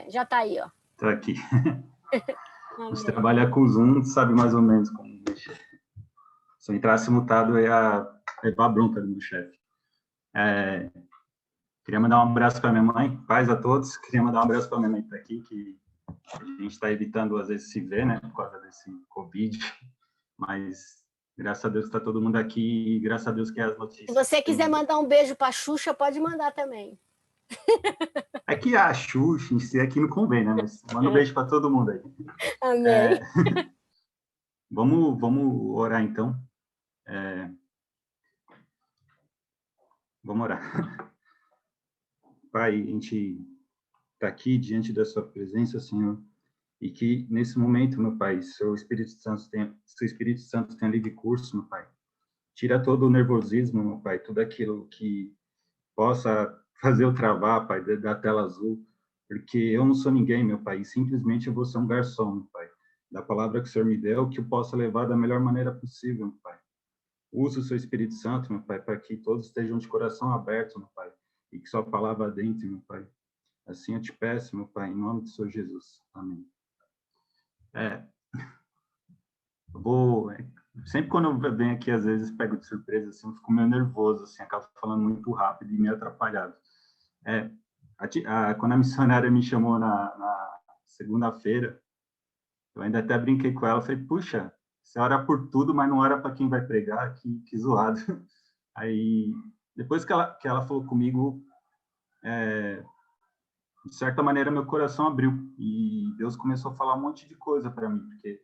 Já está aí, ó. Está aqui. Você trabalha com o Zoom, sabe mais ou menos como mexer. Se eu entrasse mutado, ia levar a bronca do meu chefe. Queria mandar um abraço para minha mãe, paz a todos. Queria mandar um abraço para minha mãe que está aqui, que a gente está evitando, às vezes, se ver, né, por causa desse Covid. Mas, graças a Deus, está todo mundo aqui e, graças a Deus, que as notícias... Se você quiser mandar um beijo para a Xuxa, pode mandar também. É que a Xuxa em si aqui não convém, né? Mas manda um beijo para todo mundo aí. Amém. Vamos orar, então. Vamos orar. Pai, a gente está aqui diante da sua presença, Senhor, e que nesse momento, meu Pai, seu Espírito Santo tenha livre curso, meu Pai. Tira todo o nervosismo, meu Pai, tudo aquilo que possa fazer eu travar, Pai, da tela azul, porque eu não sou ninguém, meu Pai, e simplesmente eu vou ser um garçom, meu Pai, da palavra que o Senhor me deu, que eu possa levar da melhor maneira possível, meu Pai. Use o seu Espírito Santo, meu Pai, para que todos estejam de coração aberto, meu Pai, e que sua palavra adentre, meu Pai. Assim eu te peço, meu Pai, em nome do Senhor Jesus. Amém. Sempre quando eu venho aqui, às vezes, pego de surpresa, assim, eu fico meio nervoso, assim, acabo falando muito rápido e meio atrapalhado. Quando a missionária me chamou na segunda-feira, eu ainda até brinquei com ela, falei, puxa, você ora por tudo, mas não ora para quem vai pregar, que zoado. Aí, depois que ela falou comigo, de certa maneira, meu coração abriu, e Deus começou a falar um monte de coisa para mim, porque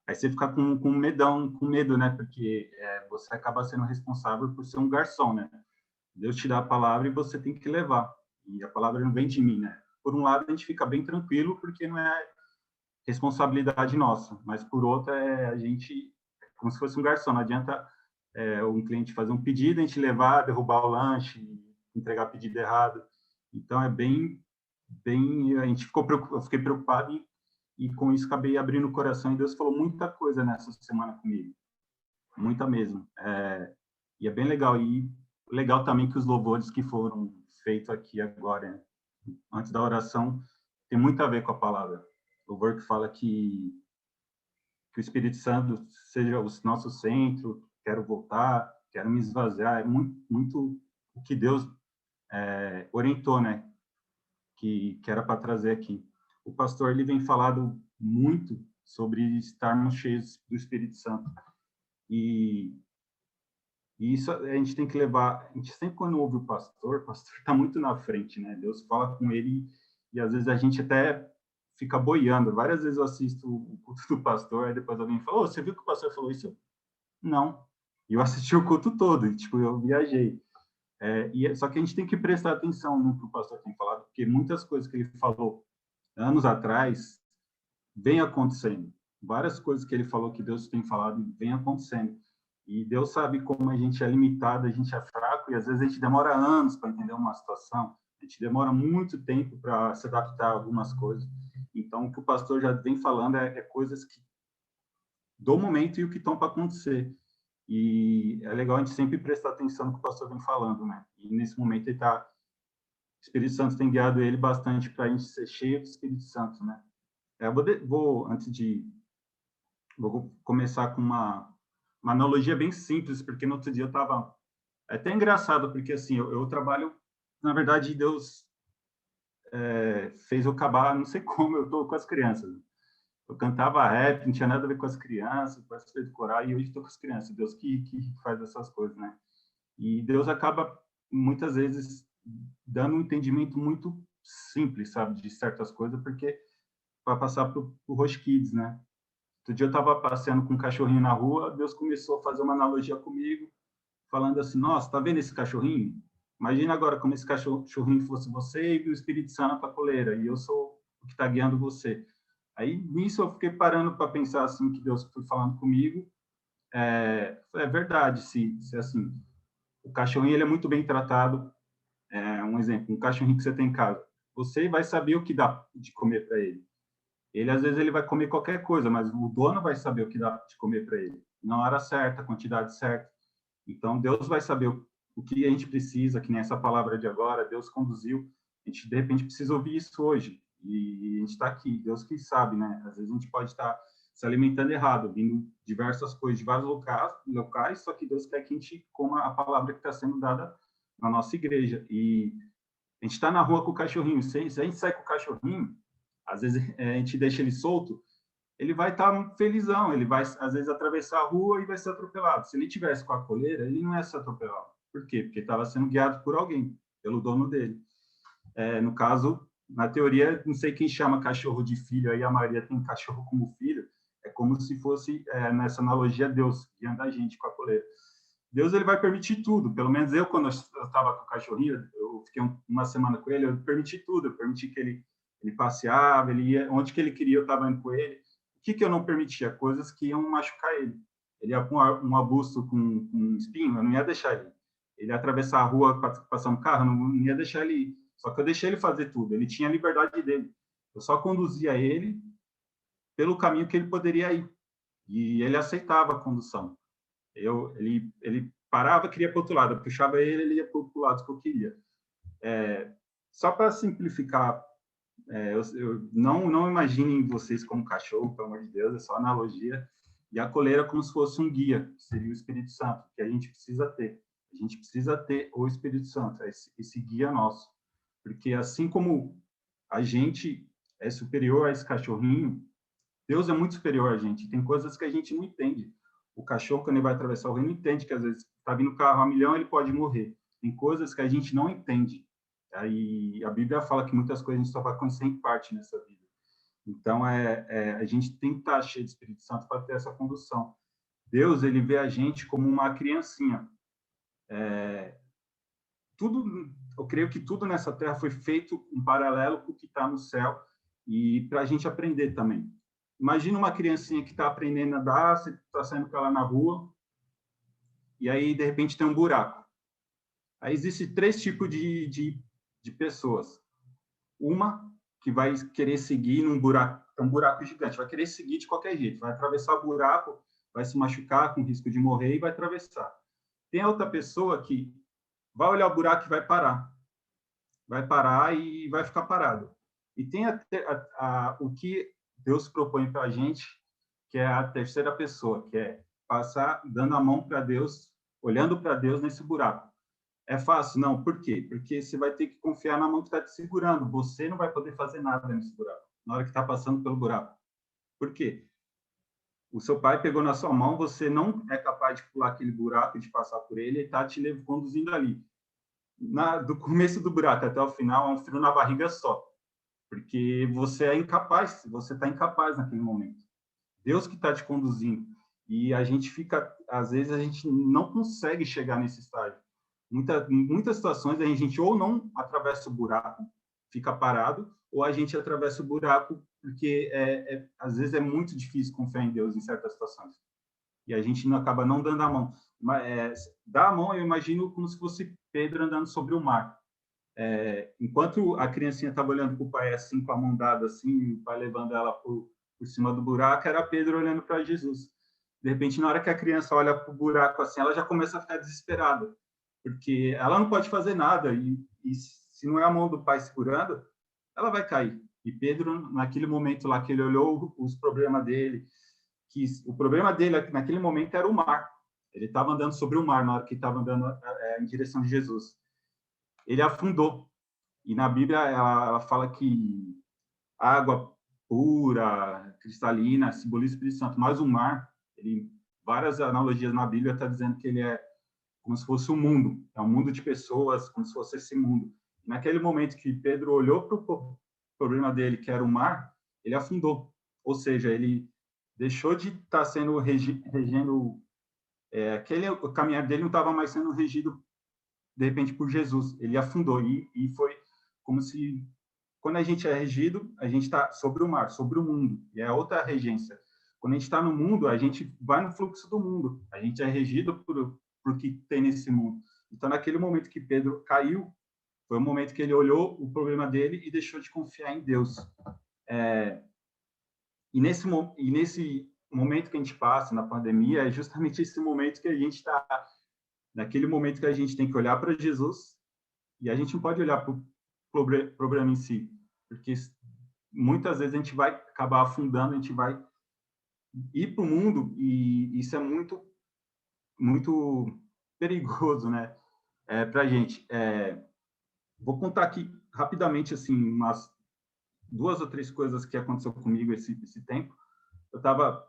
aí você fica com medo, né? Porque você acaba sendo responsável por ser um garçom, né? Deus te dá a palavra e você tem que levar. E a palavra não vem de mim, né? Por um lado, a gente fica bem tranquilo, porque não é responsabilidade nossa. Mas, por outro, a gente... como se fosse um garçom. Não adianta um cliente fazer um pedido, a gente levar, derrubar o lanche, entregar pedido errado. Então, a gente eu fiquei preocupado e com isso acabei abrindo o coração e Deus falou muita coisa nessa semana comigo, muita mesmo. E é bem legal. E legal também que os louvores que foram feitos aqui agora, antes da oração, tem muito a ver com a palavra. O louvor que fala que o Espírito Santo seja o nosso centro, quero voltar, quero me esvaziar. É muito o que Deus orientou, né? Que era para trazer aqui. O pastor ele vem falado muito sobre estarmos cheios do Espírito Santo. E isso a gente tem que levar. A gente sempre, quando ouve o pastor está muito na frente, né? Deus fala com ele e às vezes a gente até fica boiando. Várias vezes eu assisto o culto do pastor, aí depois alguém fala: você viu que o pastor falou isso? Não. E eu assisti o culto todo, e, eu viajei. Só que a gente tem que prestar atenção no que o pastor tem falado, porque muitas coisas que ele falou anos atrás vem acontecendo. Várias coisas que ele falou que Deus tem falado vem acontecendo. E Deus sabe como a gente é limitado, a gente é fraco, e às vezes a gente demora anos para entender uma situação, a gente demora muito tempo para se adaptar a algumas coisas. Então, o que o pastor já vem falando é coisas que do momento e o que estão para acontecer. E é legal a gente sempre prestar atenção no que o pastor vem falando, né? E nesse momento o Espírito Santo tem guiado ele bastante para a gente ser cheio do Espírito Santo, né? Vou começar com uma analogia bem simples, porque no outro dia eu estava... É até engraçado, porque assim, eu trabalho... Na verdade, Deus fez eu acabar, não sei como, eu estou com as crianças. Eu cantava rap, não tinha nada a ver com as crianças, participei do coral, e hoje estou com as crianças. Deus que faz essas coisas, né? E Deus acaba, muitas vezes, dando um entendimento muito simples, sabe, de certas coisas, porque para passar para o Roche Kids, né? Outro dia eu estava passeando com um cachorrinho na rua, Deus começou a fazer uma analogia comigo, falando assim: nossa, tá vendo esse cachorrinho? Imagina agora como esse cachorrinho fosse você e o Espírito Santo a coleira, e eu sou o que está guiando você. Aí, nisso, eu fiquei parando para pensar assim, que Deus foi falando comigo. É verdade, se assim, o cachorrinho ele é muito bem tratado. Um exemplo, um cachorrinho que você tem em casa, você vai saber o que dá de comer para ele. Ele, às vezes, ele vai comer qualquer coisa, mas o dono vai saber o que dá de comer para ele. Na hora certa, a quantidade certa. Então, Deus vai saber o que a gente precisa, que nem essa palavra de agora, Deus conduziu. A gente, de repente, precisa ouvir isso hoje. E a gente está aqui, Deus que sabe, né? Às vezes a gente pode estar se alimentando errado, vindo diversas coisas de vários locais, só que Deus quer que a gente coma a palavra que está sendo dada na nossa igreja. E a gente está na rua com o cachorrinho, se a gente sai com o cachorrinho, às vezes a gente deixa ele solto, ele vai estar felizão, ele vai, às vezes, atravessar a rua e vai ser atropelado. Se ele tivesse com a coleira, ele não ia ser atropelado. Por quê? Porque estava sendo guiado por alguém, pelo dono dele. No caso, na teoria, não sei quem chama cachorro de filho, aí a maioria tem cachorro como filho, é como se fosse, nessa analogia, Deus guiando a gente com a coleira. Deus, ele vai permitir tudo. Pelo menos eu, quando eu estava com o cachorrinho, eu fiquei uma semana com ele, eu permiti tudo. Eu permiti que ele passeava, ele ia onde que ele queria, eu estava indo com ele. O que eu não permitia? Coisas que iam machucar ele. Ele ia com um arbusto com um espinho, eu não ia deixar ele. Ele ia atravessar a rua passando carro, eu não ia deixar ele ir. Só que eu deixei ele fazer tudo. Ele tinha a liberdade dele. Eu só conduzia ele pelo caminho que ele poderia ir. E ele aceitava a condução. Ele parava, queria para o outro lado. Eu puxava ele ia para o lado que eu queria. Só para simplificar, eu não imaginem vocês como cachorro, pelo amor de Deus, é só analogia. E a coleira como se fosse um guia, que seria o Espírito Santo, que a gente precisa ter. A gente precisa ter o Espírito Santo, esse guia nosso. Porque assim como a gente é superior a esse cachorrinho, Deus é muito superior a gente. Tem coisas que a gente não entende. O cachorro, quando ele vai atravessar o rio, não entende que às vezes está vindo carro a milhão, ele pode morrer. Tem coisas que a gente não entende. Aí a Bíblia fala que muitas coisas a gente só vai conhecer em parte nessa vida. Então, a gente tem que estar cheio de Espírito Santo para ter essa condução. Deus, ele vê a gente como uma criancinha. Eu creio que tudo nessa terra foi feito em paralelo com o que está no céu e para a gente aprender também. Imagina uma criancinha que está aprendendo a nadar, você está saindo com ela na rua, e aí, de repente, tem um buraco. Aí existem 3 tipos de pessoas. Uma que vai querer seguir num buraco, é um buraco gigante, vai querer seguir de qualquer jeito, vai atravessar o buraco, vai se machucar com risco de morrer e vai atravessar. Tem a outra pessoa que vai olhar o buraco e vai parar e vai ficar parado. E tem o que Deus propõe para a gente, que é a terceira pessoa, que é passar dando a mão para Deus, olhando para Deus nesse buraco. É fácil? Não. Por quê? Porque você vai ter que confiar na mão que está te segurando. Você não vai poder fazer nada nesse buraco, na hora que está passando pelo buraco. Por quê? O seu pai pegou na sua mão, você não é capaz de pular aquele buraco, de passar por ele, e está te conduzindo ali. Do começo do buraco até o final, é um frio na barriga só. Porque você é incapaz, você está incapaz naquele momento. Deus que está te conduzindo. E a gente fica, às vezes, a gente não consegue chegar nesse estágio. Muitas situações a gente ou não atravessa o buraco, fica parado, ou a gente atravessa o buraco porque às vezes é muito difícil confiar em Deus em certas situações. E a gente não acaba não dando a mão. Dar a mão, eu imagino como se fosse Pedro andando sobre o mar. Enquanto a criancinha estava olhando para o pai assim, com a mão dada assim, o pai levando ela por cima do buraco, era Pedro olhando para Jesus. De repente, na hora que a criança olha para o buraco assim, ela já começa a ficar desesperada, porque ela não pode fazer nada, e se não é a mão do pai segurando, ela vai cair. E Pedro, naquele momento lá que ele olhou os problemas dele, que o problema dele naquele momento era o mar. Ele estava andando sobre o mar na hora que estava andando em direção de Jesus. Ele afundou. E na Bíblia ela fala que água pura, cristalina, simboliza o Espírito Santo, mas o mar, várias analogias na Bíblia está dizendo que ele é como se fosse um mundo, é um mundo de pessoas, como se fosse esse mundo. E naquele momento que Pedro olhou para o problema dele, que era o mar, ele afundou. Ou seja, ele deixou de estar sendo regendo, o caminhar dele não estava mais sendo regido, de repente, por Jesus. Ele afundou e foi como se, quando a gente é regido, a gente está sobre o mar, sobre o mundo, e é outra regência. Quando a gente está no mundo, a gente vai no fluxo do mundo, a gente é regido por que tem nesse mundo. Então, naquele momento que Pedro caiu, foi o momento que ele olhou o problema dele e deixou de confiar em Deus. E nesse momento que a gente passa na pandemia, é justamente esse momento que a gente está, naquele momento que a gente tem que olhar para Jesus, e a gente não pode olhar para o problema em si, porque muitas vezes a gente vai acabar afundando, a gente vai ir para o mundo, e isso é muito, muito perigoso, né? Para a gente. Vou contar aqui rapidamente, assim, umas 2 ou 3 coisas que aconteceu comigo esse tempo. Eu estava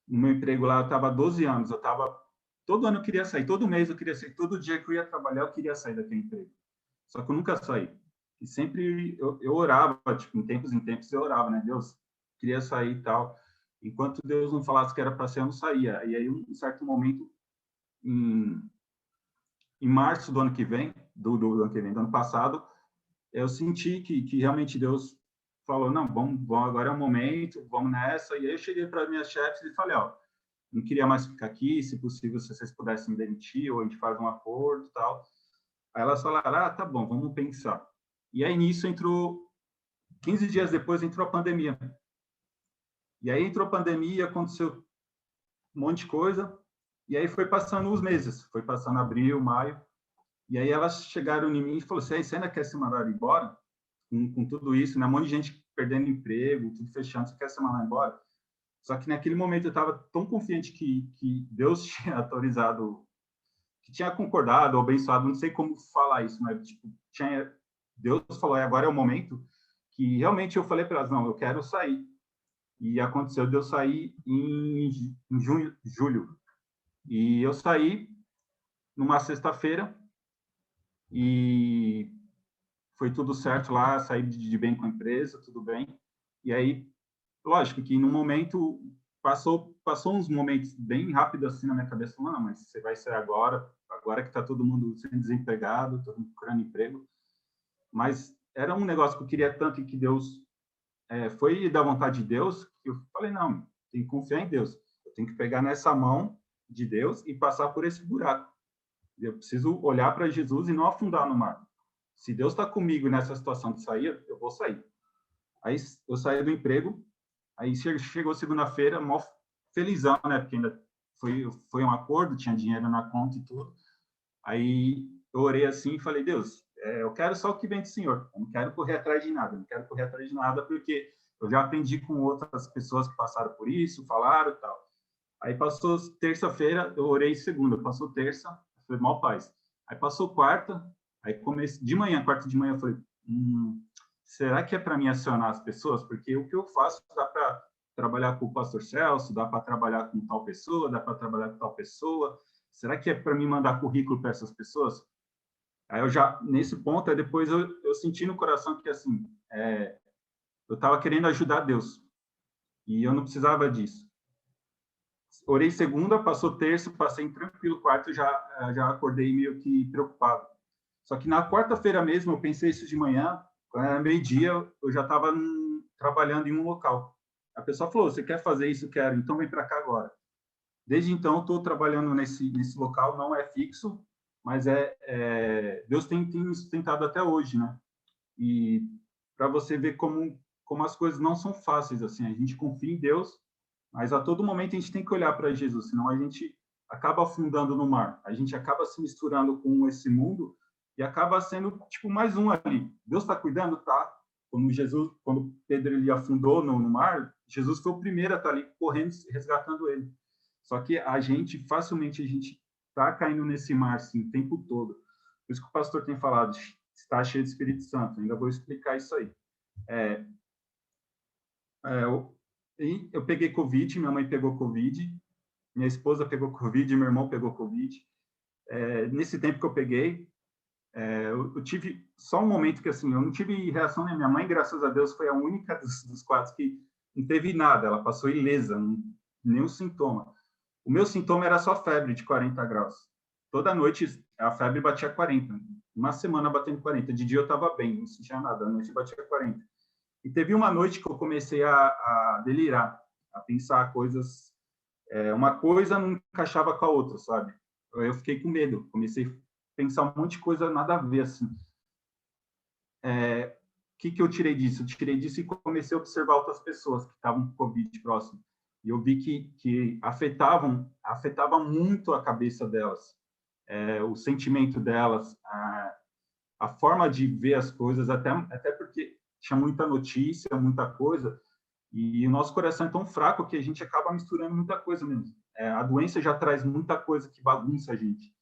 no meu emprego lá, eu estava há 12 anos, todo ano eu queria sair, todo mês eu queria sair, todo dia que eu ia trabalhar eu queria sair daquele emprego. Só que eu nunca saí. E sempre eu orava, tipo, em tempos eu orava, né? Deus, queria sair e tal. Enquanto Deus não falasse que era para sair, eu não saía. E aí, um certo momento, em, em março do ano que vem, do ano passado, eu senti que realmente Deus falou, não, vamos, agora é o momento, vamos nessa. E aí eu cheguei para minhas chefes e falei, ó, não queria mais ficar aqui, se possível, se vocês pudessem me demitir, ou a gente faz um acordo e tal. Aí elas falaram, ah, tá bom, vamos pensar. E aí, nisso, 15 dias depois, entrou a pandemia. E aí entrou a pandemia, aconteceu um monte de coisa, e aí foi passando os meses, foi passando abril, maio, e aí elas chegaram em mim e falaram assim, você ainda quer se mandar embora? Com tudo isso, né? Um monte de gente perdendo emprego, tudo fechando, você quer se mandar embora? Só que naquele momento eu estava tão confiante que Deus tinha autorizado, que tinha concordado ou abençoado, não sei como falar isso, mas tipo, Deus falou, agora é o momento, que realmente eu falei para elas, não, eu quero sair. E aconteceu de eu sair em julho. E eu saí numa sexta-feira e foi tudo certo lá, saí de bem com a empresa, tudo bem. E aí, lógico que no momento passou uns momentos bem rápidos assim na minha cabeça, não, mas você vai sair agora que está todo mundo sendo desempregado, todo mundo procurando emprego. Mas era um negócio que eu queria tanto e que Deus foi da vontade de Deus, que eu falei, não, tem que confiar em Deus. Eu tenho que pegar nessa mão de Deus e passar por esse buraco. Eu preciso olhar para Jesus e não afundar no mar. Se Deus está comigo nessa situação de sair, eu vou sair. Aí eu saí do emprego, aí chegou segunda-feira, mó felizão, né? Porque ainda foi um acordo, tinha dinheiro na conta e tudo. Aí eu orei assim e falei, Deus, eu quero só o que vem do Senhor. Eu não quero correr atrás de nada. Não quero correr atrás de nada porque eu já aprendi com outras pessoas que passaram por isso, falaram e tal. Aí passou terça-feira, eu orei segunda. Passou terça, foi mal paz. Aí passou quarta, aí comecei de manhã, quarta de manhã, eu falei, será que é para mim acionar as pessoas? Porque o que eu faço dá para trabalhar com o pastor Celso, dá para trabalhar com tal pessoa, dá para trabalhar com tal pessoa. Será que é para mim mandar currículo para essas pessoas? Aí eu já, nesse ponto, aí depois eu senti no coração que, assim, eu estava querendo ajudar Deus. E eu não precisava disso. Orei segunda, passou terça, passei tranquilo quarto, já acordei meio que preocupado. Só que na quarta-feira mesmo, eu pensei isso de manhã, quando era meio-dia, eu já estava trabalhando em um local. A pessoa falou, você quer fazer isso? Quero, então vem para cá agora. Desde então, estou trabalhando nesse local, não é fixo, mas Deus tem me sustentado até hoje, né? E para você ver como as coisas não são fáceis, assim, a gente confia em Deus, mas a todo momento a gente tem que olhar para Jesus, senão a gente acaba afundando no mar, a gente acaba se misturando com esse mundo e acaba sendo tipo mais um ali. Deus está cuidando, tá? Quando Pedro ele afundou no mar, Jesus foi o primeiro a estar ali correndo, resgatando ele. Só que facilmente a gente está caindo nesse mar assim, o tempo todo. Por isso que o pastor tem falado, está cheio de Espírito Santo. Ainda vou explicar isso aí. Eu peguei Covid, minha mãe pegou Covid, minha esposa pegou Covid, meu irmão pegou Covid. Nesse tempo que eu peguei, eu tive só um momento que, assim, eu não tive reação, né? Minha mãe, graças a Deus, foi a única dos 4 que não teve nada, ela passou ilesa, nenhum sintoma. O meu sintoma era só febre de 40 graus. Toda noite a febre batia 40. Uma semana batendo 40. De dia eu estava bem, não sentia nada. À noite batia 40. E teve uma noite que eu comecei a delirar, a pensar coisas. Uma coisa não encaixava com a outra, sabe? Eu fiquei com medo. Comecei a pensar um monte de coisa nada a ver, assim. O que eu tirei disso? Eu tirei disso e comecei a observar outras pessoas que estavam com Covid próximo. E eu vi que afetava muito a cabeça delas, o sentimento delas, a forma de ver as coisas, até porque tinha muita notícia, muita coisa, e o nosso coração é tão fraco que a gente acaba misturando muita coisa mesmo. A doença já traz muita coisa que bagunça a gente.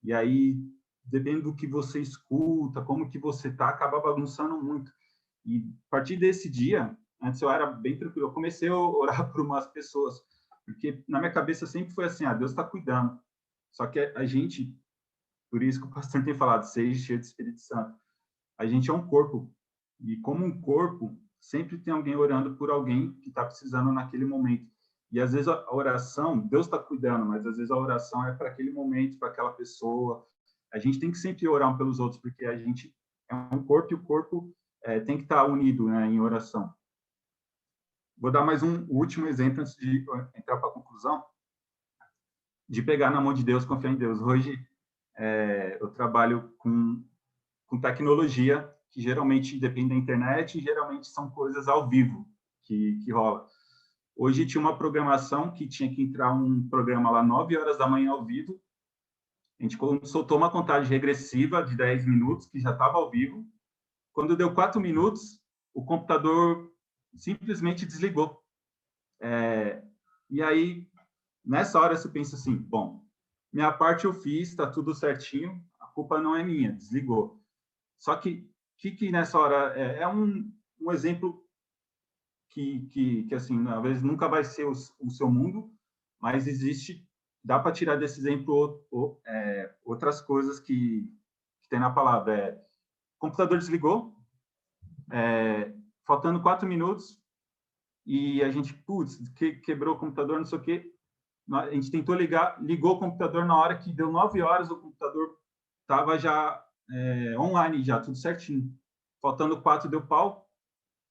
E aí, dependendo do que você escuta, como que você tá, acaba bagunçando muito. E a partir desse dia, antes eu era bem tranquilo, eu comecei a orar por umas pessoas, porque na minha cabeça sempre foi assim, Deus está cuidando. Só que a gente, por isso que o pastor tem falado, seja cheio do Espírito Santo, a gente é um corpo, e como um corpo, sempre tem alguém orando por alguém que está precisando naquele momento. E às vezes a oração, Deus está cuidando, mas às vezes a oração é para aquele momento, para aquela pessoa. A gente tem que sempre orar um pelos outros, porque a gente é um corpo e o corpo tem que estar unido, né, em oração. Vou dar mais um último exemplo antes de entrar para a conclusão, de pegar na mão de Deus, confiar em Deus. Hoje eu trabalho com tecnologia, que geralmente depende da internet, e geralmente são coisas ao vivo que rola. Hoje tinha uma programação que tinha que entrar um programa lá 9 horas da manhã ao vivo. A gente soltou uma contagem regressiva de 10 minutos, que já estava ao vivo. Quando deu 4 minutos, o computador simplesmente desligou. E aí, nessa hora, você pensa assim, bom, minha parte eu fiz, está tudo certinho, a culpa não é minha, desligou. Só que nessa hora é um exemplo que assim, às vezes nunca vai ser o seu mundo, mas dá para tirar desse exemplo outras coisas que tem na palavra. O computador desligou, faltando 4 minutos, e a gente, quebrou o computador, não sei o quê. A gente tentou ligou o computador na hora que deu 9 horas, o computador estava já online, já tudo certinho. Faltando 4, deu pau.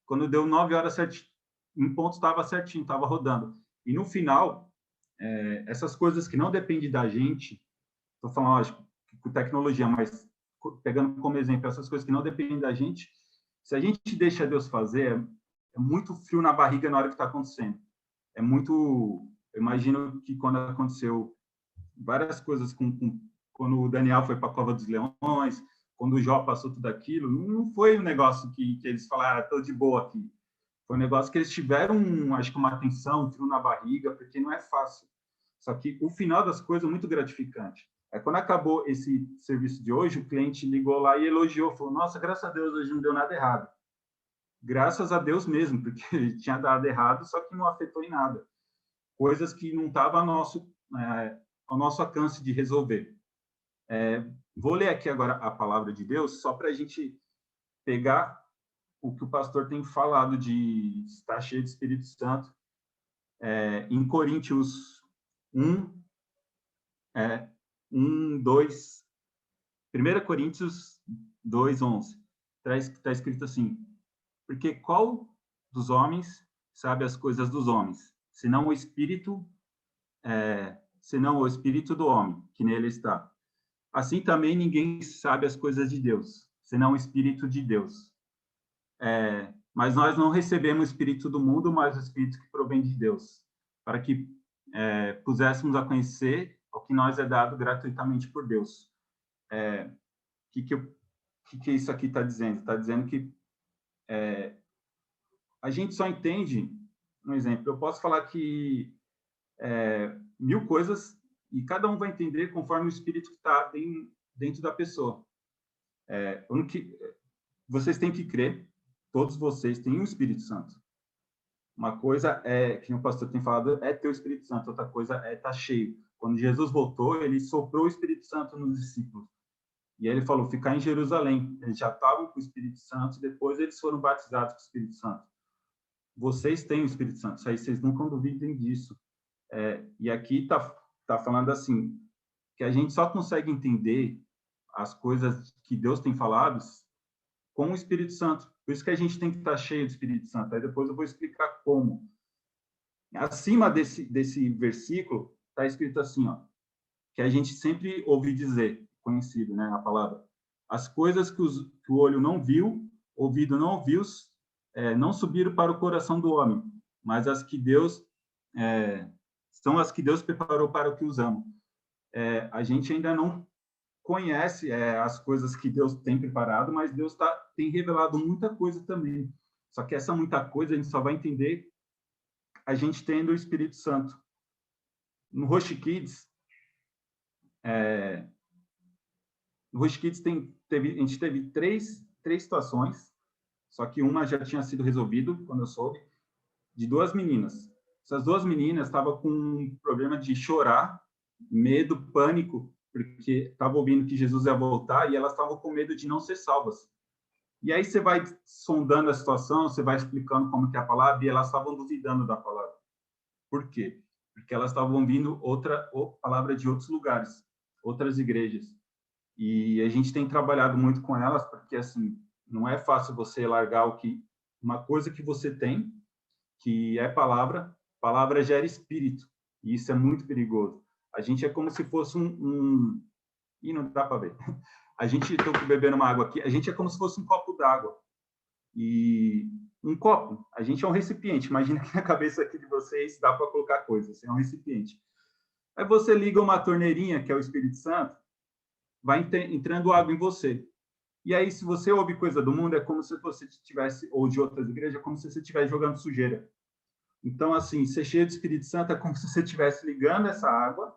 Quando deu 9 horas certinho, em ponto estava certinho, estava rodando. E no final, essas coisas que não dependem da gente, estou falando, lógico, com tecnologia, mas pegando como exemplo, essas coisas que não dependem da gente, se a gente deixa Deus fazer, é muito frio na barriga na hora que está acontecendo. É muito... Eu imagino que quando aconteceu várias coisas, quando o Daniel foi para a Cova dos Leões, quando o Jó passou tudo aquilo, não foi um negócio que eles falaram, estou de boa aqui. Foi um negócio que eles tiveram, acho que uma tensão, um frio na barriga, porque não é fácil. Só que o final das coisas é muito gratificante. Quando acabou esse serviço de hoje, o cliente ligou lá e elogiou, falou, nossa, graças a Deus, hoje não deu nada errado. Graças a Deus mesmo, porque tinha dado errado, só que não afetou em nada. Coisas que não estavam ao nosso alcance de resolver. Vou ler aqui agora a palavra de Deus, só para a gente pegar o que o pastor tem falado de estar cheio do Espírito Santo. Em Coríntios 1, 2, 1 Coríntios 2, 11, está escrito assim, porque qual dos homens sabe as coisas dos homens, senão o Espírito do homem, que nele está. Assim também ninguém sabe as coisas de Deus, senão o Espírito de Deus. Mas nós não recebemos o Espírito do mundo, mas o Espírito que provém de Deus, para que puséssemos a conhecer o que nós é dado gratuitamente por Deus. Que isso aqui está dizendo? Está dizendo que a gente só entende, um exemplo, eu posso falar que 1000 coisas e cada um vai entender conforme o Espírito que está dentro da pessoa. Vocês têm que crer, todos vocês têm um Espírito Santo. Uma coisa que o pastor tem falado, ter o Espírito Santo, outra coisa estar cheio. Quando Jesus voltou, ele soprou o Espírito Santo nos discípulos. E aí ele falou, ficar em Jerusalém. Eles já estavam com o Espírito Santo, depois eles foram batizados com o Espírito Santo. Vocês têm o Espírito Santo, isso aí vocês nunca duvidem disso. E aqui tá falando assim, que a gente só consegue entender as coisas que Deus tem falado com o Espírito Santo. Por isso que a gente tem que estar cheio do Espírito Santo. Aí depois eu vou explicar como. Acima desse versículo, está escrito assim, que a gente sempre ouve dizer, conhecido, né, a palavra. As coisas que o olho não viu, ouvido não ouviu, não subiram para o coração do homem, mas as que Deus são as que Deus preparou para o que os amam. A gente ainda não conhece as coisas que Deus tem preparado, mas Deus tem revelado muita coisa também. Só que essa muita coisa a gente só vai entender a gente tendo o Espírito Santo. No Roche Kids, no Roche Kids a gente teve três situações, só que uma já tinha sido resolvida quando eu soube, de duas meninas. Essas duas meninas estavam com um problema de chorar, medo, pânico, porque estavam ouvindo que Jesus ia voltar e elas estavam com medo de não ser salvas. E aí você vai sondando a situação, você vai explicando como que é a palavra, e elas estavam duvidando da palavra. Por quê? Porque elas estavam ouvindo outra palavra de outros lugares, outras igrejas. E a gente tem trabalhado muito com elas, porque assim, não é fácil você largar uma coisa que você tem, que é palavra gera espírito, e isso é muito perigoso. A gente é como se fosse Ih, não dá para ver. A gente, estou bebendo uma água aqui, a gente é como se fosse um copo d'água. E um copo, a gente é um recipiente. Imagina que na cabeça aqui de vocês dá para colocar coisas, é um recipiente. Aí você liga uma torneirinha, que é o Espírito Santo, vai entrando água em você. E aí, se você ouve coisa do mundo, é como se você estivesse, ou de outras igrejas, é como se você estivesse jogando sujeira. Então, assim, ser cheio do Espírito Santo é como se você estivesse ligando essa água,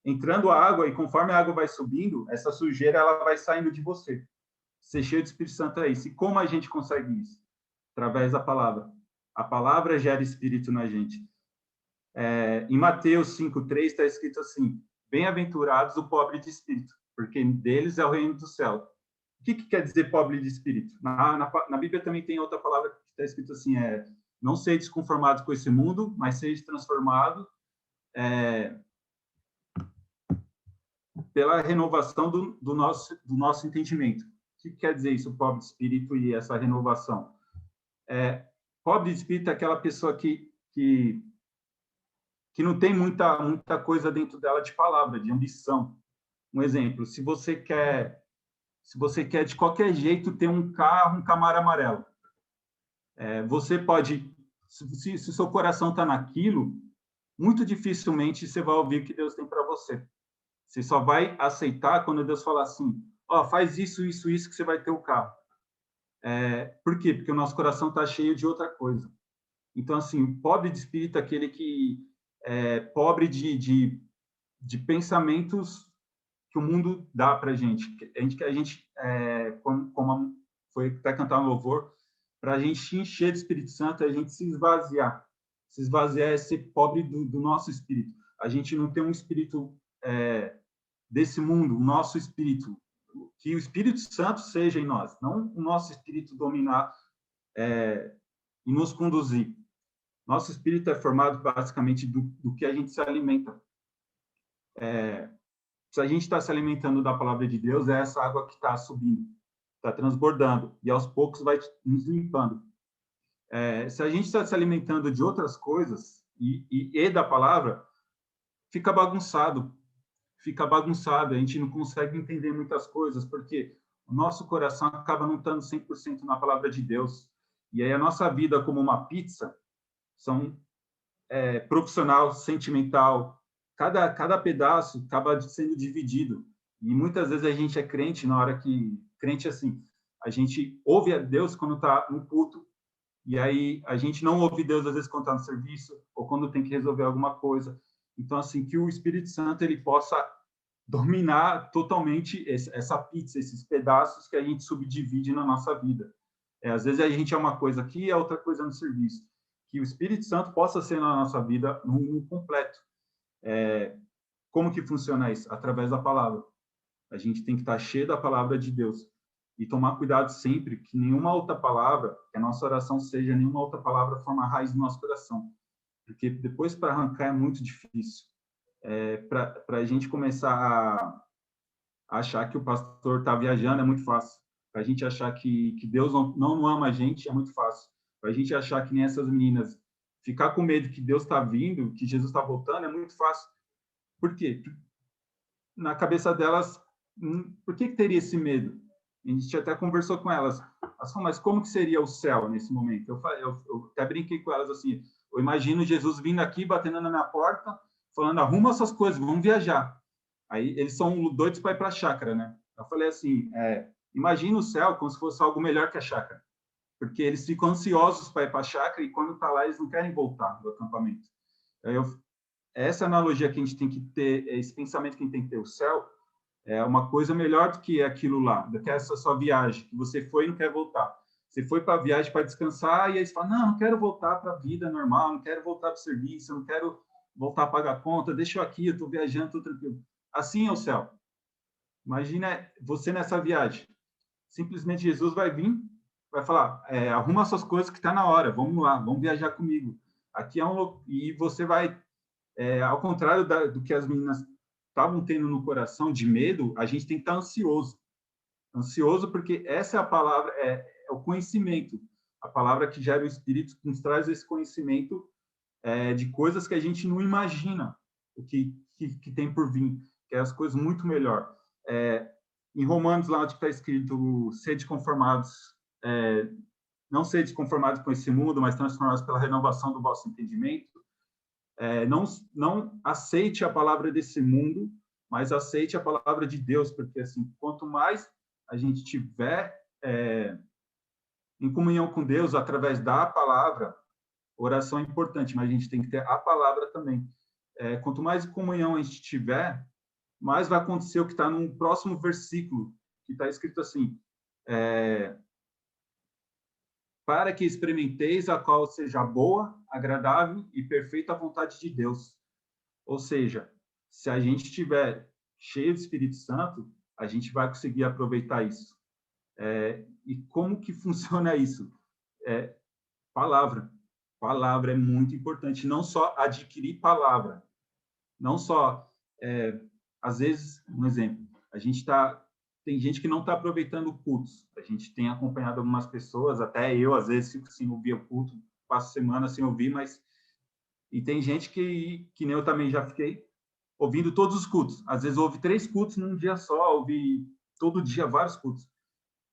entrando a água, e conforme a água vai subindo, essa sujeira ela vai saindo de você. Ser cheio do Espírito Santo é isso. E como a gente consegue isso? Através da palavra. A palavra gera espírito na gente. Em Mateus 5,3 está escrito assim: bem-aventurados o pobre de espírito, porque deles é o reino do céu. O que quer dizer pobre de espírito? Na Bíblia também tem outra palavra que está escrito assim: não sedes conformados com esse mundo, mas sedes transformados pela renovação do nosso entendimento. O que quer dizer isso, pobre de espírito, e essa renovação? Pobre de espírito é aquela pessoa que não tem muita coisa dentro dela de palavra, de ambição. Um exemplo: se você quer de qualquer jeito ter um carro, um Camaro amarelo, você pode, se o seu coração está naquilo, muito dificilmente você vai ouvir o que Deus tem para você. Você só vai aceitar quando Deus falar assim: faz isso, isso, isso, que você vai ter o carro. Por quê? Porque o nosso coração está cheio de outra coisa. Então, assim, o pobre de espírito é aquele que é pobre de pensamentos que o mundo dá para a gente. Como foi até cantar no louvor, para a gente se encher do Espírito Santo, a gente se esvaziar. Se esvaziar é ser pobre do nosso espírito. A gente não tem um espírito desse mundo, o nosso espírito. Que o Espírito Santo seja em nós, não o nosso espírito dominar e nos conduzir. Nosso espírito é formado basicamente do que a gente se alimenta. Se a gente está se alimentando da palavra de Deus, é essa água que está subindo, está transbordando, e aos poucos vai nos limpando. Se a gente está se alimentando de outras coisas e da palavra, fica bagunçado, a gente não consegue entender muitas coisas, porque o nosso coração acaba não estando 100% na palavra de Deus. E aí a nossa vida, como uma pizza, são profissional, sentimental, cada pedaço acaba sendo dividido. E muitas vezes a gente é crente, na hora que... Crente, assim, a gente ouve a Deus quando está no culto, e aí a gente não ouve Deus, às vezes, quando está no serviço, ou quando tem que resolver alguma coisa. Então, assim, que o Espírito Santo ele possa dominar totalmente essa pizza, esses pedaços que a gente subdivide na nossa vida. Às vezes a gente é uma coisa aqui e é outra coisa no serviço. Que o Espírito Santo possa ser na nossa vida no completo. Como que funciona isso? Através da palavra. A gente tem que estar cheio da palavra de Deus. E tomar cuidado sempre que nenhuma outra palavra, que a nossa oração seja nenhuma outra palavra forma raiz no nosso coração. Porque depois para arrancar é muito difícil. Para a gente começar a achar que o pastor está viajando é muito fácil. Para a gente achar que Deus não ama a gente é muito fácil. Para a gente achar que nem essas meninas, ficar com medo que Deus está vindo, que Jesus está voltando, é muito fácil. Por quê? Na cabeça delas, por que teria esse medo? A gente até conversou com elas. Elas falaram: mas como que seria o céu nesse momento? Eu até brinquei com elas assim: eu imagino Jesus vindo aqui, batendo na minha porta, falando: arruma suas coisas, vamos viajar. Aí eles são doidos para ir para a chácara, né? Eu falei assim: Imagina o céu como se fosse algo melhor que a chácara, porque eles ficam ansiosos para ir para a chácara e quando está lá eles não querem voltar do acampamento. Essa analogia que a gente tem que ter, esse pensamento que a gente tem que ter, o céu é uma coisa melhor do que aquilo lá, do que essa sua viagem, que você foi e não quer voltar. Você foi para a viagem para descansar e aí você fala, não quero voltar para a vida normal, não quero voltar para o serviço, não quero voltar a pagar conta, deixa eu aqui, eu estou viajando, estou tranquilo. Assim é o céu. Imagina você nessa viagem. Simplesmente Jesus vai vir, vai falar, arruma suas coisas que está na hora, vamos lá, vamos viajar comigo. Aqui é e você vai, ao contrário do que as meninas estavam tendo no coração de medo, a gente tem que estar ansioso. Ansioso porque essa é a palavra, é o conhecimento. A palavra que gera o Espírito nos traz esse conhecimento de coisas que a gente não imagina o que tem por vir, que é as coisas muito melhor. Em Romanos, lá onde está escrito, sede conformados, não sede conformados com esse mundo, mas transformados pela renovação do vosso entendimento. Não aceite a palavra desse mundo, mas aceite a palavra de Deus, porque assim, quanto mais a gente tiver em comunhão com Deus através da palavra, oração é importante, mas a gente tem que ter a palavra também. Quanto mais comunhão a gente tiver, mais vai acontecer o que está no próximo versículo, que está escrito assim, para que experimenteis a qual seja boa, agradável e perfeita a vontade de Deus. Ou seja, se a gente estiver cheio do Espírito Santo, a gente vai conseguir aproveitar isso. E como que funciona isso? Palavra. Palavra é muito importante. Não só adquirir palavra. Não só... às vezes, um exemplo, tem gente que não está aproveitando cultos. A gente tem acompanhado algumas pessoas, até eu, às vezes, fico sem ouvir o culto, passo semana sem ouvir, mas... E tem gente que nem eu também já fiquei, ouvindo todos os cultos. Às vezes ouve 3 cultos num dia só, ouve todo dia vários cultos.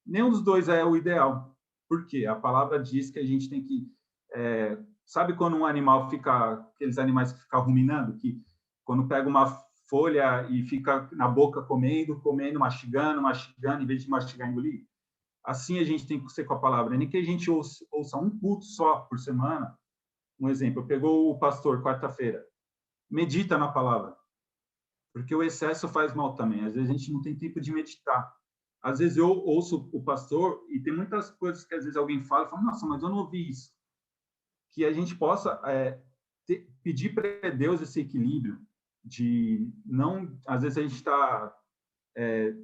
Nenhum dos dois é o ideal. Por quê? A palavra diz que a gente tem que... sabe quando um animal fica... Aqueles animais que ficam ruminando, que quando pega uma folha e fica na boca comendo, mastigando, em vez de mastigar e engolir? Assim a gente tem que ser com a palavra. Nem que a gente ouça um culto só por semana. Um exemplo, pegou o pastor quarta-feira. Medita na palavra. Porque o excesso faz mal também. Às vezes a gente não tem tempo de meditar. Às vezes eu ouço o pastor e tem muitas coisas que às vezes alguém fala e fala, nossa, mas eu não ouvi isso. Que a gente possa pedir para Deus esse equilíbrio de não... Às vezes a gente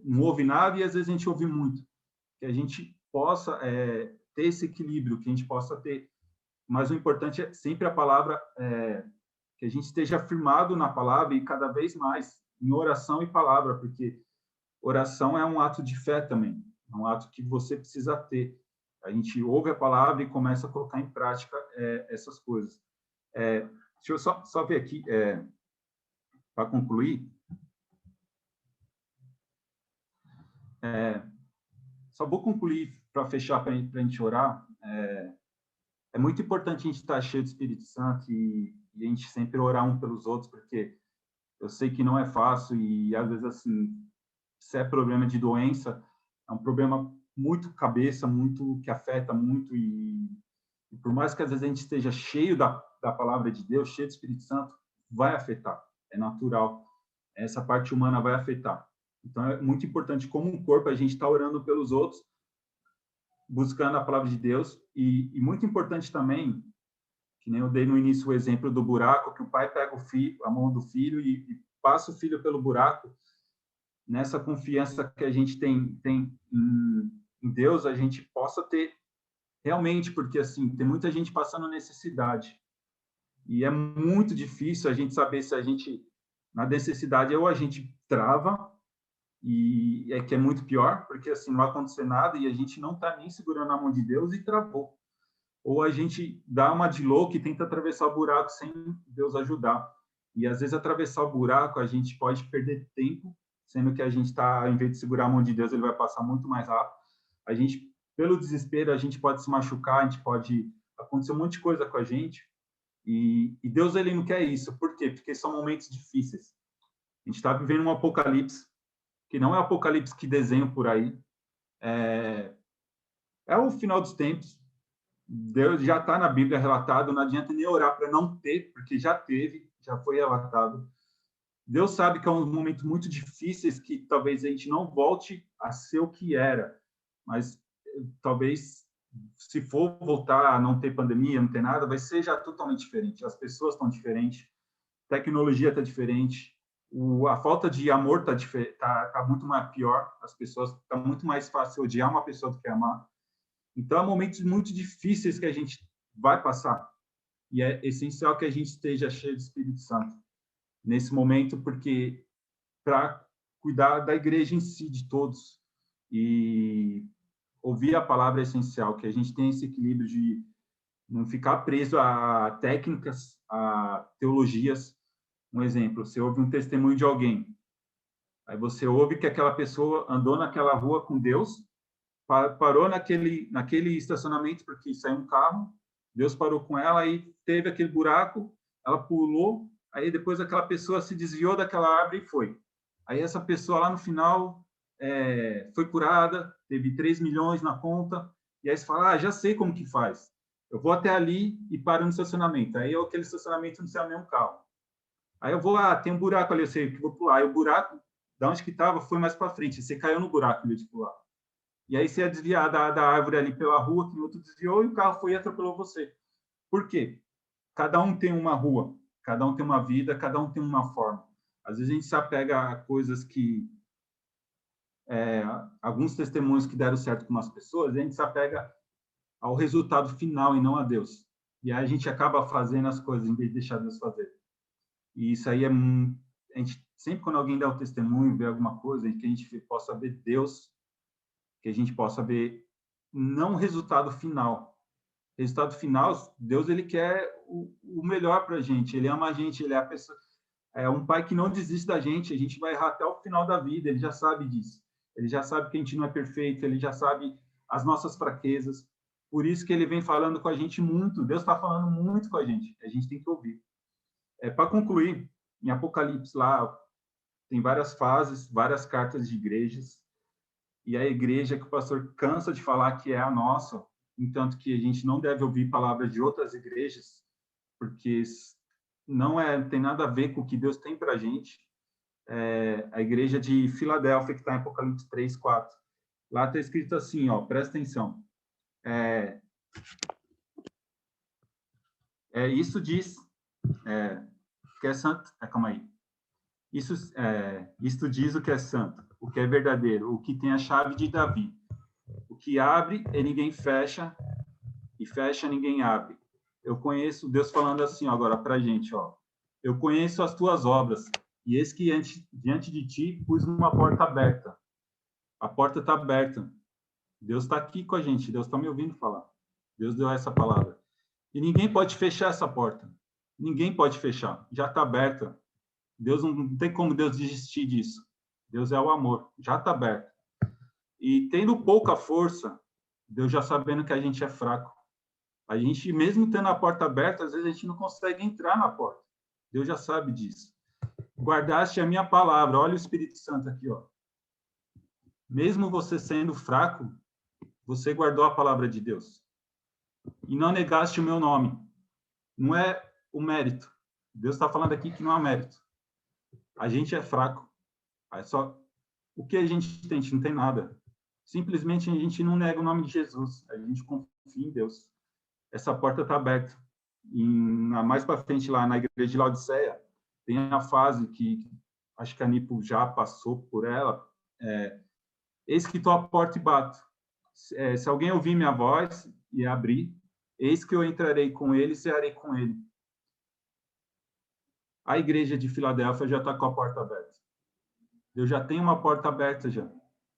não ouve nada e às vezes a gente ouve muito. Que a gente possa ter esse equilíbrio, que a gente possa ter... Mas o importante é sempre a palavra... que a gente esteja firmado na palavra e cada vez mais em oração e palavra, porque oração é um ato de fé também, é um ato que você precisa ter. A gente ouve a palavra e começa a colocar em prática essas coisas. Deixa eu só ver aqui, para concluir. Só vou concluir para fechar, para a gente orar. É muito importante a gente estar cheio do Espírito Santo e a gente sempre orar um pelos outros, porque eu sei que não é fácil e, às vezes, assim, se é problema de doença, é um problema muito cabeça, muito que afeta muito e por mais que, às vezes, a gente esteja cheio da palavra de Deus, cheio do Espírito Santo, vai afetar, é natural. Essa parte humana vai afetar. Então, é muito importante, como um corpo, a gente estar orando pelos outros, buscando a palavra de Deus e muito importante também, que nem eu dei no início o exemplo do buraco, que o pai pega a mão do filho e passa o filho pelo buraco. Nessa confiança que a gente tem em Deus, a gente possa ter realmente, porque assim, tem muita gente passando necessidade. E é muito difícil a gente saber se a gente, na necessidade, ou a gente trava, e que é muito pior, porque assim, não vai acontecer nada e a gente não está nem segurando a mão de Deus e travou. Ou a gente dá uma de louco e tenta atravessar o buraco sem Deus ajudar. E, às vezes, atravessar o buraco, a gente pode perder tempo, sendo que a gente está, em vez de segurar a mão de Deus, ele vai passar muito mais rápido. A gente, pelo desespero, a gente pode se machucar, a gente pode... acontecer um monte de coisa com a gente. E Deus, ele não quer isso. Por quê? Porque são momentos difíceis. A gente está vivendo um apocalipse, que não é o apocalipse que desenham por aí. É o final dos tempos. Deus já está na Bíblia relatado, não adianta nem orar para não ter, porque já teve, já foi relatado. Deus sabe que é um momento muito difíceis, que talvez a gente não volte a ser o que era, mas talvez, se for voltar a não ter pandemia, não ter nada, vai ser já totalmente diferente. As pessoas estão diferentes, a tecnologia está diferente, a falta de amor tá muito mais pior, as pessoas, está muito mais fácil odiar uma pessoa do que amar. Então, há momentos muito difíceis que a gente vai passar, e é essencial que a gente esteja cheio do Espírito Santo nesse momento, porque para cuidar da igreja em si, de todos, e ouvir a palavra é essencial, que a gente tenha esse equilíbrio de não ficar preso a técnicas, a teologias. Um exemplo, você ouve um testemunho de alguém, aí você ouve que aquela pessoa andou naquela rua com Deus, parou naquele estacionamento porque saiu um carro, Deus parou com ela, aí teve aquele buraco, ela pulou, aí depois aquela pessoa se desviou daquela árvore e foi. Aí essa pessoa lá no final foi curada, teve 3 milhões na conta, e aí você fala, já sei como que faz. Eu vou até ali e paro no estacionamento. Aí aquele estacionamento não sai nenhum carro. Aí eu vou, tem um buraco ali, eu sei que vou pular. Aí o buraco, da onde que estava, foi mais para frente. Você caiu no buraco em vez de pular. E aí você ia desviar da árvore ali pela rua, que o outro desviou, e o carro foi e atropelou você. Por quê? Cada um tem uma rua, cada um tem uma vida, cada um tem uma forma. Às vezes a gente se apega a coisas que... alguns testemunhos que deram certo com umas pessoas, a gente se apega ao resultado final e não a Deus. E aí a gente acaba fazendo as coisas em vez de deixar Deus fazer. E isso aí a gente, sempre quando alguém dá o testemunho, vê alguma coisa, que a gente possa ver Deus, que a gente possa ver não o resultado final. O resultado final, Deus, ele quer o melhor para a gente, ele ama a gente, ele é a pessoa, é um pai que não desiste da gente, a gente vai errar até o final da vida, ele já sabe disso. Ele já sabe que a gente não é perfeito, ele já sabe as nossas fraquezas. Por isso que ele vem falando com a gente muito, Deus está falando muito com a gente tem que ouvir. Para concluir, em Apocalipse lá, tem várias fases, várias cartas de igrejas, e a igreja que o pastor cansa de falar que é a nossa, entanto que a gente não deve ouvir palavras de outras igrejas, porque não tem nada a ver com o que Deus tem para a gente. A igreja de Filadélfia, que está em Apocalipse 3, 4. Lá está escrito assim, presta atenção. Isso diz que é santo. Calma aí. Isto diz o que é santo, o que é verdadeiro, o que tem a chave de Davi. O que abre e ninguém fecha, e fecha ninguém abre. Eu conheço, Deus falando assim agora para a gente, eu conheço as tuas obras, e eis que diante de ti pus uma porta aberta. A porta está aberta. Deus está aqui com a gente, Deus está me ouvindo falar. Deus deu essa palavra. E ninguém pode fechar essa porta. Ninguém pode fechar. Já está aberta. Deus não tem como Deus desistir disso. Deus é o amor. Já está aberto. E tendo pouca força, Deus já sabendo que a gente é fraco. A gente, mesmo tendo a porta aberta, às vezes a gente não consegue entrar na porta. Deus já sabe disso. Guardaste a minha palavra. Olha o Espírito Santo aqui, Mesmo você sendo fraco, você guardou a palavra de Deus. E não negaste o meu nome. Não é o mérito. Deus está falando aqui que não há mérito. A gente é fraco. Só o que a gente tem? A gente não tem nada. Simplesmente a gente não nega o nome de Jesus. A gente confia em Deus. Essa porta está aberta. Mais para frente, lá na igreja de Laodiceia, tem a fase que acho que a Nipo já passou por ela. Eis que estou à porta e bato. Se alguém ouvir minha voz e abrir, eis que eu entrarei com ele e cearei com ele. A igreja de Filadélfia já está com a porta aberta. Deus já tem uma porta aberta já.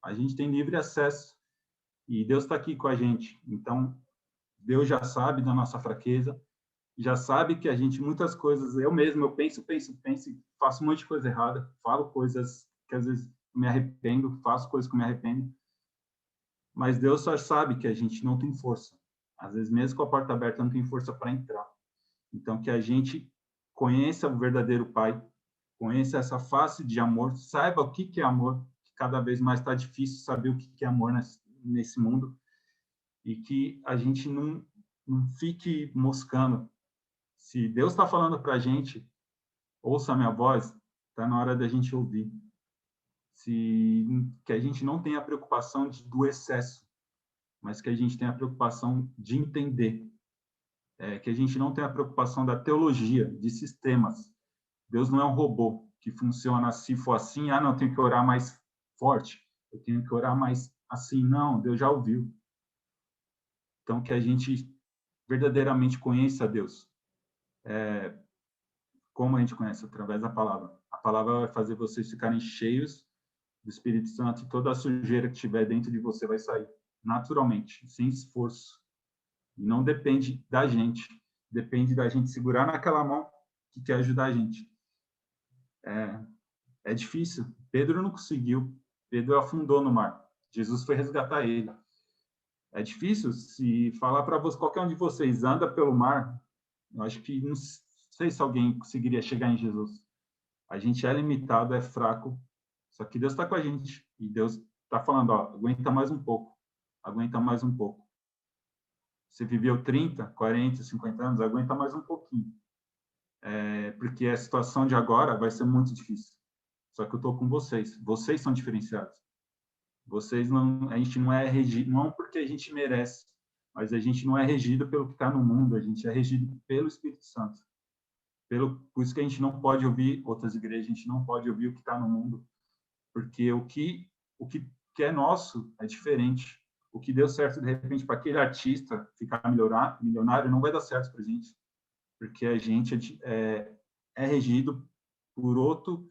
A gente tem livre acesso. E Deus está aqui com a gente. Então, Deus já sabe da nossa fraqueza, já sabe que a gente, muitas coisas, eu mesmo, eu penso, faço um monte de coisa errada, falo coisas que às vezes me arrependo, faço coisas que me arrependo. Mas Deus só sabe que a gente não tem força. Às vezes, mesmo com a porta aberta, não tem força para entrar. Então, que a gente conheça o verdadeiro Pai, conheça essa face de amor, saiba o que é amor, que cada vez mais está difícil saber o que é amor nesse mundo, e que a gente não fique moscando. Se Deus está falando para a gente, ouça a minha voz, está na hora da gente ouvir. Que a gente não tenha a preocupação do excesso, mas que a gente tenha a preocupação de entender. Que a gente não tenha a preocupação da teologia, de sistemas. Deus não é um robô que funciona se for assim, não, eu tenho que orar mais forte, eu tenho que orar mais assim. Não, Deus já ouviu. Então, que a gente verdadeiramente conheça Deus. Como a gente conhece? Através da palavra. A palavra vai fazer vocês ficarem cheios do Espírito Santo, e toda a sujeira que tiver dentro de você vai sair, naturalmente, sem esforço. E não depende da gente, depende da gente segurar naquela mão que quer ajudar a gente. É difícil. Pedro não conseguiu. Pedro afundou no mar. Jesus foi resgatar ele. É difícil. Se falar para você, qualquer um de vocês anda pelo mar, eu acho que não sei se alguém conseguiria chegar em Jesus. A gente é limitado, é fraco, só que Deus está com a gente. E Deus está falando, aguenta mais um pouco. Aguenta mais um pouco. Você viveu 30, 40, 50 anos, aguenta mais um pouquinho. Porque a situação de agora vai ser muito difícil. Só que eu estou com vocês. Vocês são diferenciados. Vocês não, a gente não é regido, não porque a gente merece, mas a gente não é regido pelo que está no mundo, a gente é regido pelo Espírito Santo. Por isso que a gente não pode ouvir outras igrejas, a gente não pode ouvir o que está no mundo, porque o que é nosso é diferente. O que deu certo, de repente, para aquele artista ficar milionário, não vai dar certo para a gente, porque a gente é regido por outro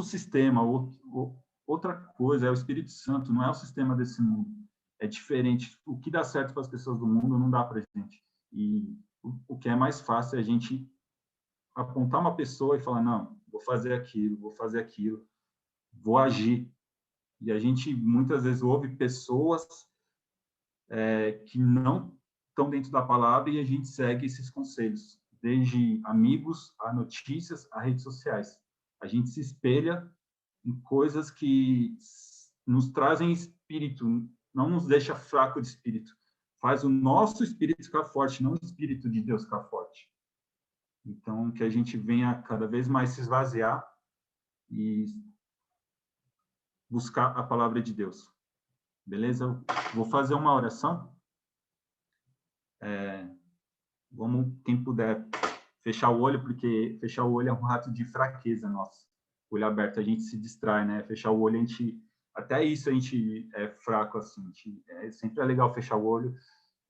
sistema, outra coisa, é o Espírito Santo, não é o sistema desse mundo. É diferente. O que dá certo para as pessoas do mundo não dá para a gente. E o que é mais fácil é a gente apontar uma pessoa e falar, não, vou fazer aquilo, vou agir. E a gente, muitas vezes, ouve pessoas que não estão dentro da palavra e a gente segue esses conselhos, desde amigos, a notícias, a redes sociais. A gente se espelha em coisas que nos trazem espírito, não nos deixa fraco de espírito. Faz o nosso espírito ficar forte, não o espírito de Deus ficar forte. Então, que a gente venha cada vez mais se esvaziar e buscar a palavra de Deus. Beleza? Vou fazer uma oração. Vamos, quem puder, fechar o olho, porque fechar o olho é um ato de fraqueza nosso. Olho aberto, a gente se distrai, né? Fechar o olho, até isso a gente é fraco, assim. Sempre é legal fechar o olho.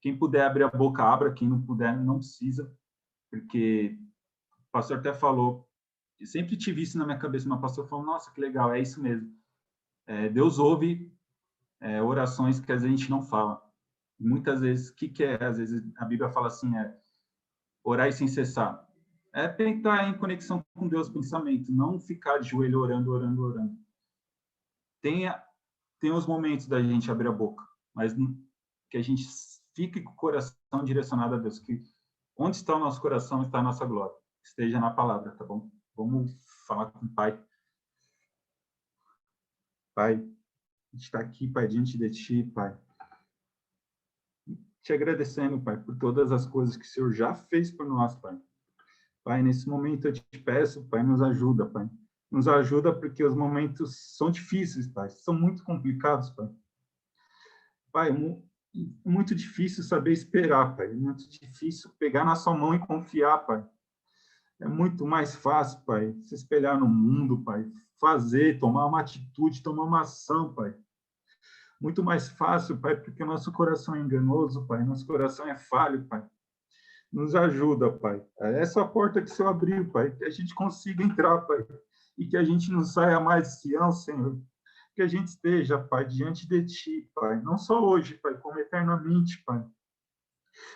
Quem puder abrir a boca, abra. Quem não puder, não precisa. Porque o pastor até falou, eu sempre tive isso na minha cabeça, mas o pastor falou, nossa, que legal, é isso mesmo. Deus ouve orações que às vezes a gente não fala. Muitas vezes, o que é? Às vezes a Bíblia fala assim, orar sem cessar. É tentar em conexão com Deus, pensamento, não ficar de joelho orando. Tem os momentos da gente abrir a boca, mas que a gente fique com o coração direcionado a Deus, que onde está o nosso coração está a nossa glória. Esteja na palavra, tá bom? Vamos falar com o Pai. Pai, a gente está aqui, Pai, diante de Ti, Pai. Te agradecendo, Pai, por todas as coisas que o Senhor já fez por nós, Pai. Pai, nesse momento eu te peço, Pai, nos ajuda, Pai. Nos ajuda porque os momentos são difíceis, Pai. São muito complicados, Pai. Pai, muito difícil saber esperar, Pai. É muito difícil pegar na sua mão e confiar, Pai. É muito mais fácil, Pai, se espelhar no mundo, Pai. Fazer, tomar uma atitude, tomar uma ação, Pai. Muito mais fácil, Pai, porque o nosso coração é enganoso, Pai. Nosso coração é falho, Pai. Nos ajuda, Pai. É essa porta que o Senhor abriu, Pai, que a gente consiga entrar, Pai. E que a gente não saia mais de Sião, Senhor. Que a gente esteja, Pai, diante de Ti, Pai. Não só hoje, Pai, como eternamente, Pai.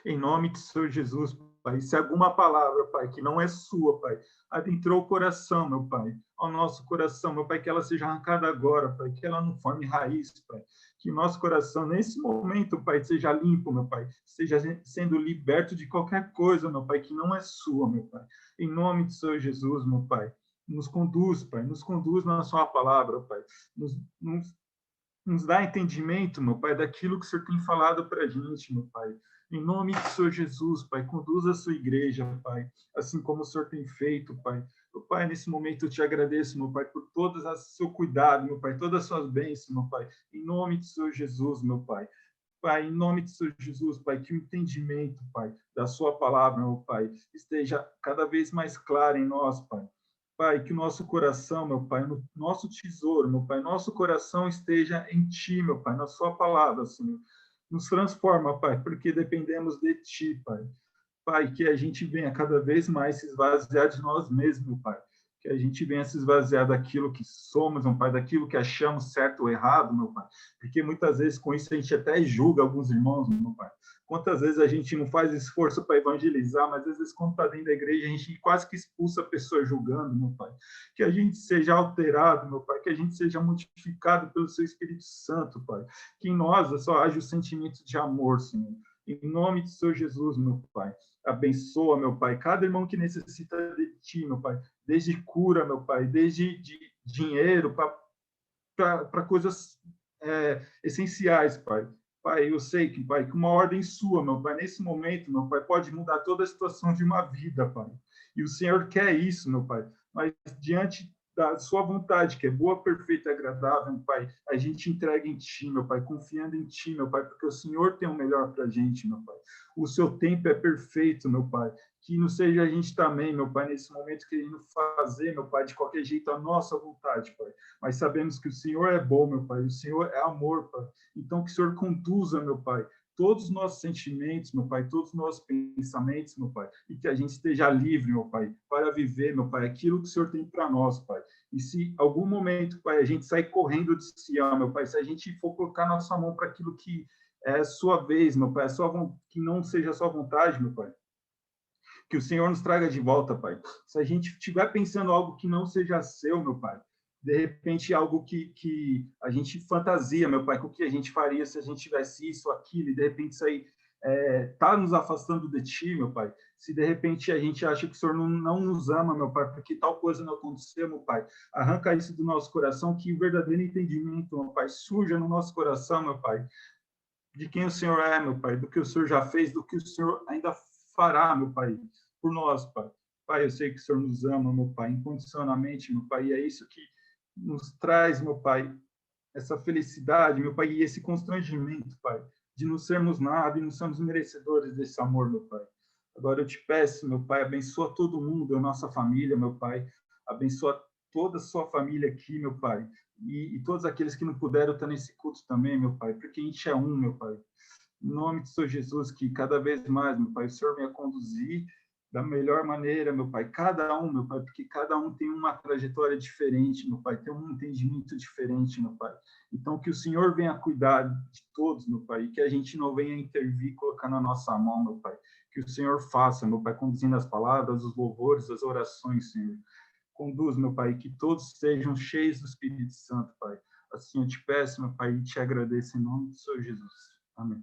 Em nome de Senhor Jesus, Pai. Se alguma palavra, Pai, que não é sua, Pai, adentrou o coração, meu Pai, ao nosso coração, meu Pai, que ela seja arrancada agora, Pai, que ela não forme raiz, Pai. Que o nosso coração, nesse momento, Pai, seja limpo, meu Pai, seja sendo liberto de qualquer coisa, meu Pai, que não é sua, meu Pai. Em nome de Senhor Jesus, meu Pai. nos conduz, Pai, nos conduz na sua palavra, Pai, nos dá entendimento, meu Pai, daquilo que o Senhor tem falado para a gente, meu Pai. Em nome do Senhor Jesus, Pai, conduza a sua igreja, Pai, assim como o Senhor tem feito, Pai. Meu Pai, nesse momento eu te agradeço, meu Pai, por todo o seu cuidado, meu Pai, todas as suas bênçãos, meu Pai. Em nome do Senhor Jesus, meu Pai. Pai, em nome do Senhor Jesus, Pai, que o entendimento, Pai, da sua palavra, meu Pai, esteja cada vez mais claro em nós, Pai. Pai, que o nosso coração, meu Pai, no nosso tesouro, meu Pai, nosso coração esteja em Ti, meu Pai, na Sua palavra, Senhor. Nos transforma, Pai, porque dependemos de Ti, Pai. Pai, que a gente venha cada vez mais se esvaziar de nós mesmos, meu Pai. Que a gente venha se esvaziar daquilo que somos, meu Pai, daquilo que achamos certo ou errado, meu Pai. Porque muitas vezes com isso a gente até julga alguns irmãos, meu Pai. Quantas vezes a gente não faz esforço para evangelizar, mas às vezes quando está dentro da igreja a gente quase que expulsa a pessoa julgando, meu Pai. Que a gente seja alterado, meu Pai, que a gente seja modificado pelo Seu Espírito Santo, Pai. Que em nós só haja o sentimento de amor, Senhor. Em nome de Senhor Jesus, meu Pai. Abençoa, meu Pai, cada irmão que necessita de Ti, meu Pai. Desde cura, meu Pai, desde dinheiro para coisas essenciais, Pai. Pai, eu sei que, Pai, que uma ordem sua, meu Pai, nesse momento, meu Pai, pode mudar toda a situação de uma vida, Pai. E o Senhor quer isso, meu Pai. Mas diante da sua vontade, que é boa, perfeita e agradável, meu Pai, a gente entrega em Ti, meu Pai, confiando em Ti, meu Pai, porque o Senhor tem o melhor para a gente, meu Pai. O seu tempo é perfeito, meu Pai. Que não seja a gente também, meu Pai, nesse momento querendo fazer, meu Pai, de qualquer jeito a nossa vontade, Pai. Mas sabemos que o Senhor é bom, meu Pai, o Senhor é amor, Pai. Então, que o Senhor conduza, meu Pai, todos os nossos sentimentos, meu Pai, todos os nossos pensamentos, meu Pai, e que a gente esteja livre, meu Pai, para viver, meu Pai, aquilo que o Senhor tem para nós, Pai. E se algum momento, Pai, a gente sair correndo de Sião, meu Pai, se a gente for colocar nossa mão para aquilo que é sua vez, meu Pai, que não seja a sua vontade, meu Pai, que o Senhor nos traga de volta, Pai. Se a gente estiver pensando algo que não seja seu, meu Pai, de repente algo que a gente fantasia, meu Pai, com o que a gente faria se a gente tivesse isso, aquilo, e de repente isso aí está nos afastando de Ti, meu Pai. Se de repente a gente acha que o Senhor não nos ama, meu Pai, porque tal coisa não aconteceu, meu Pai, arranca isso do nosso coração, que o verdadeiro entendimento, meu Pai, surja no nosso coração, meu Pai, de quem o Senhor é, meu Pai, do que o Senhor já fez, do que o Senhor ainda fará, meu Pai, por nós, Pai. Pai, eu sei que o Senhor nos ama, meu Pai, incondicionalmente, meu Pai, e é isso que nos traz, meu Pai, essa felicidade, meu Pai, e esse constrangimento, Pai, de não sermos nada e não somos merecedores desse amor, meu Pai. Agora eu te peço, meu Pai, abençoa todo mundo, a nossa família, meu Pai, abençoa toda a sua família aqui, meu Pai, e todos aqueles que não puderam estar nesse culto também, meu Pai, porque a gente é um, meu Pai. Em nome de Senhor Jesus, que cada vez mais, meu Pai, o Senhor venha conduzir da melhor maneira, meu Pai, cada um, meu Pai, porque cada um tem uma trajetória diferente, meu Pai, tem um entendimento diferente, meu Pai. Então, que o Senhor venha cuidar de todos, meu Pai, e que a gente não venha intervir, colocar na nossa mão, meu Pai. Que o Senhor faça, meu Pai, conduzindo as palavras, os louvores, as orações, Senhor. Conduz, meu Pai, que todos sejam cheios do Espírito Santo, Pai. Assim eu te peço, meu Pai, e te agradeço em nome do Senhor Jesus. Amém.